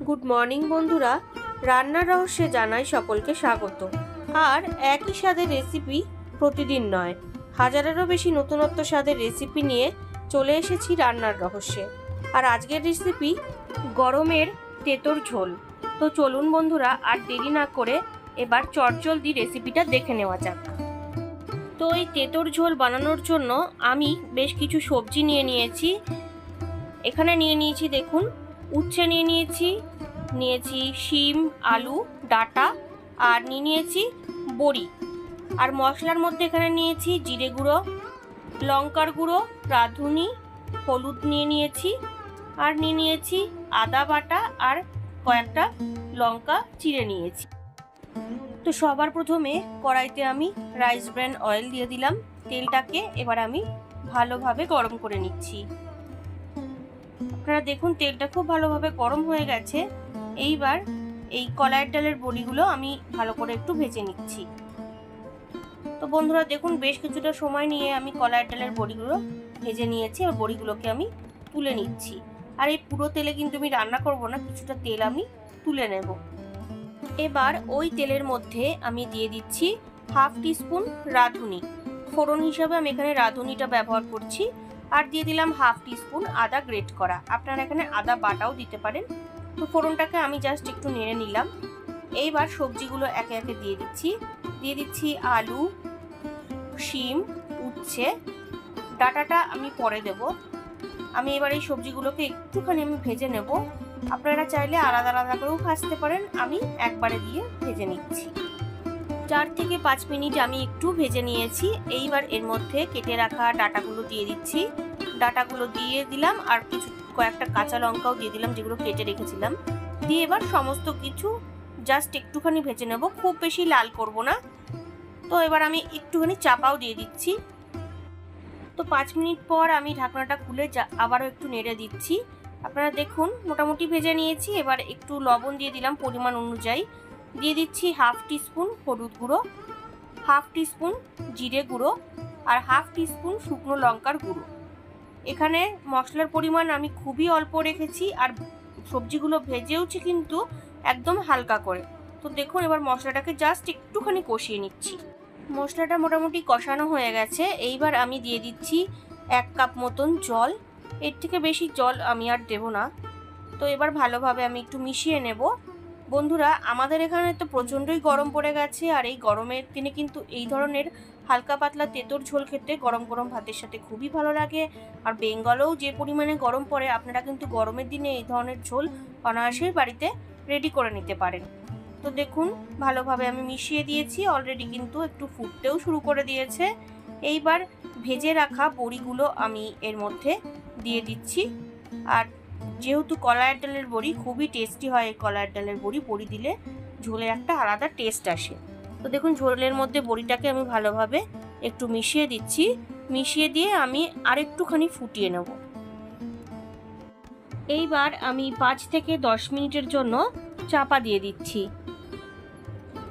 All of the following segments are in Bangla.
গুড মর্নিং বন্ধুরা, রান্নার রহস্যে জানাই সকলকে স্বাগত। আর একই স্বাদের রেসিপি প্রতিদিন নয়, হাজারেরও বেশি নতুনত্ব স্বাদের রেসিপি নিয়ে চলে এসেছি রান্নার রহস্যে। আর আজকের রেসিপি গরমের তেঁতোর ঝোল। তো চলুন বন্ধুরা, আর দেরি না করে এবার চটজলদি রেসিপিটা দেখে নেওয়া যাক। তো এই তেঁতোর ঝোল বানানোর জন্য আমি বেশ কিছু সবজি নিয়ে নিয়েছি। এখানে নিয়ে নিয়েছি, দেখুন, উচ্ছে নিয়ে নিয়েছি শিম, আলু, ডাঁটা, আর নিয়েছি বড়ি। আর মশলার মধ্যে এখানে নিয়েছি জিরে গুঁড়ো, লঙ্কার গুঁড়ো, রাঁধুনি, হলুদ নিয়েছি, আর নিয়েছি আদা বাটা আর কয়েকটা লঙ্কা চিড়ে নিয়েছি। তো সবার প্রথমে কড়াইতে আমি রাইস ব্র্যান অয়েল দিয়ে দিলাম। তেলটাকে এবার আমি ভালোভাবে গরম করে নিচ্ছি। আপনারা দেখুন, তেলটা খুব ভালোভাবে গরম হয়ে গেছে। এইবার এই কলাইয়ের ডালের বড়িগুলো আমি ভালো করে একটু ভেজে নিচ্ছি। তো বন্ধুরা দেখুন, বেশ কিছুটা সময় নিয়ে আমি কলাইয়ের ডালের বড়িগুলো ভেজে নিয়েছি। আর বড়িগুলোকে আমি তুলে নিচ্ছি। আর এই পুরো তেলে কিন্তু আমি রান্না করব না, কিছুটা তেল আমি তুলে নেব। এবার ওই তেলের মধ্যে আমি দিয়ে দিচ্ছি হাফ টিস্পুন রাঁধুনি। ফোড়ন হিসাবে আমি এখানে রাঁধুনিটা ব্যবহার করছি। আর দিয়ে দিলাম হাফ টিস্পুন আদা গ্রেট করা। আপনারা এখানে আদা বাটাও দিতে পারেন। তো ফোড়নটাকে আমি জাস্ট একটু নেড়ে নিলাম। এইবার সবজিগুলো একে একে দিয়ে দিচ্ছি আলু, শিম, উচ্ছে, ডাঁটাটা আমি পরে দেব। আমি এবার এই সবজিগুলোকে একটুখানি আমি ভেজে নেব। আপনারা চাইলে আলাদা আলাদা করেও ভাজতে পারেন, আমি একবারে দিয়ে ভেজে নিচ্ছি। 4 থেকে 5 মিনিট আমি একটু ভেজে নিয়েছি। এইবার এর মধ্যে কেটে রাখা ডাঁটাগুলো দিয়ে দিচ্ছি। ডাঁটাগুলো দিয়ে দিলাম, আর কয়েকটা কাঁচা লঙ্কাও দিয়ে দিলাম, যেগুলো কেটে রেখেছিলাম। দিয়ে এবার সমস্ত কিছু জাস্ট একটুখানি ভেজে নেব, খুব বেশি লাল করব না। তো এবার আমি একটুখানি চাপাও দিয়ে দিচ্ছি। তো 5 মিনিট পর আমি ঢাকনাটা খুলে আবারও একটু নেড়ে দিচ্ছি। আপনারা দেখুন, মোটামুটি ভেজে নিয়েছি। এবার একটু লবণ দিয়ে দিলাম পরিমাণ অনুযায়ী। দিয়ে দিচ্ছি হাফ টিস্পুন হলুদ গুঁড়ো, হাফ টিস্পুন জিরে গুঁড়ো, আর হাফ টিস্পুন শুকনো লঙ্কার গুঁড়ো। এখানে মশলার পরিমাণ আমি খুবই অল্প রেখেছি, আর সবজিগুলো ভেজেওছি কিন্তু একদম হালকা করে। তো দেখুন, এবার মশলাটাকে জাস্ট একটুখানি কষিয়ে নিচ্ছি। মশলাটা মোটামুটি কষানো হয়ে গেছে। এইবার আমি দিয়ে দিচ্ছি 1 কাপ মতন জল। এর থেকে বেশি জল আমি আর দেব না। তো এবার ভালোভাবে আমি একটু মিশিয়ে নেব। বন্ধুরা, আমাদের এখানে তো প্রচণ্ডই গরম পড়ে গেছে। আর এই গরমের দিনে কিন্তু এই ধরনের হালকা পাতলা তেঁতোর ঝোল খেতে গরম গরম ভাতের সাথে খুবই ভালো লাগে। আর বেঙ্গলেও যে পরিমাণে গরম পড়ে, আপনারা কিন্তু গরমের দিনে এই ধরনের ঝোল অনায়াসেই বাড়িতে রেডি করে নিতে পারেন। তো দেখুন, ভালোভাবে আমি মিশিয়ে দিয়েছি। অলরেডি কিন্তু একটু ফুটতেও শুরু করে দিয়েছে। এইবার ভেজে রাখা বড়িগুলো আমি এর মধ্যে দিয়ে দিচ্ছি। আর যেহেতু কলাইয়ের ডালের বড়ি খুবই টেস্টি হয়, এই কলাইয়ের ডালের বড়ি দিলে ঝোলে একটা আলাদা টেস্ট আসে। তো দেখুন, ঝোলের মধ্যে বড়িটাকে আমি ভালোভাবে একটু মিশিয়ে দিচ্ছি। মিশিয়ে দিয়ে আমি আরেকটুখানি ফুটিয়ে নেব। এইবার আমি 5 থেকে 10 মিনিটের জন্য চাপা দিয়ে দিচ্ছি।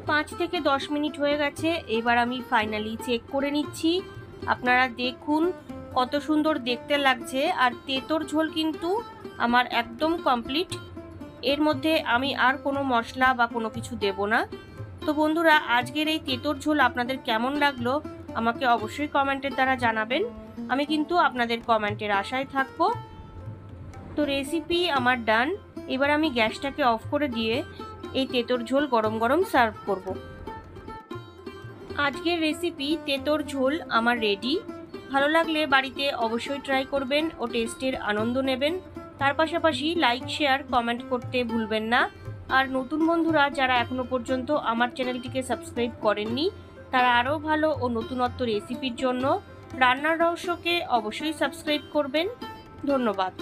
5 থেকে 10 মিনিট হয়ে গেছে। এবার আমি ফাইনালি চেক করে নিচ্ছি। আপনারা দেখুন কত সুন্দর দেখতে লাগছে। আর তেঁতোর ঝোল কিন্তু আমার একদম কমপ্লিট। এর মধ্যে আমি আর কোনো মশলা বা কোনো কিছু দেব না। তো বন্ধুরা, আজকের এই তেঁতোর ঝোল আপনাদের কেমন লাগলো আমাকে অবশ্যই কমেন্টের দ্বারা জানাবেন। আমি কিন্তু আপনাদের কমেন্টের আশায় থাকবো। তো রেসিপি আমার ডান। এবার আমি গ্যাসটাকে অফ করে দিয়ে এই তেঁতোর ঝোল গরম গরম সার্ভ করব। আজকের রেসিপি তেঁতোর ঝোল আমার রেডি। ভালো লাগলে বাড়িতে অবশ্যই ট্রাই করবেন ও টেস্টের আনন্দ নেবেন। তার পাশাপাশি লাইক, শেয়ার, কমেন্ট করতে ভুলবেন না। আর নতুন বন্ধুরা যারা এখনো পর্যন্ত আমার চ্যানেলটিকে সাবস্ক্রাইব করেননি, তারা আরও ভালো ও নতুনত্ব রেসিপির জন্য রান্নার রহস্যকে অবশ্যই সাবস্ক্রাইব করবেন। ধন্যবাদ।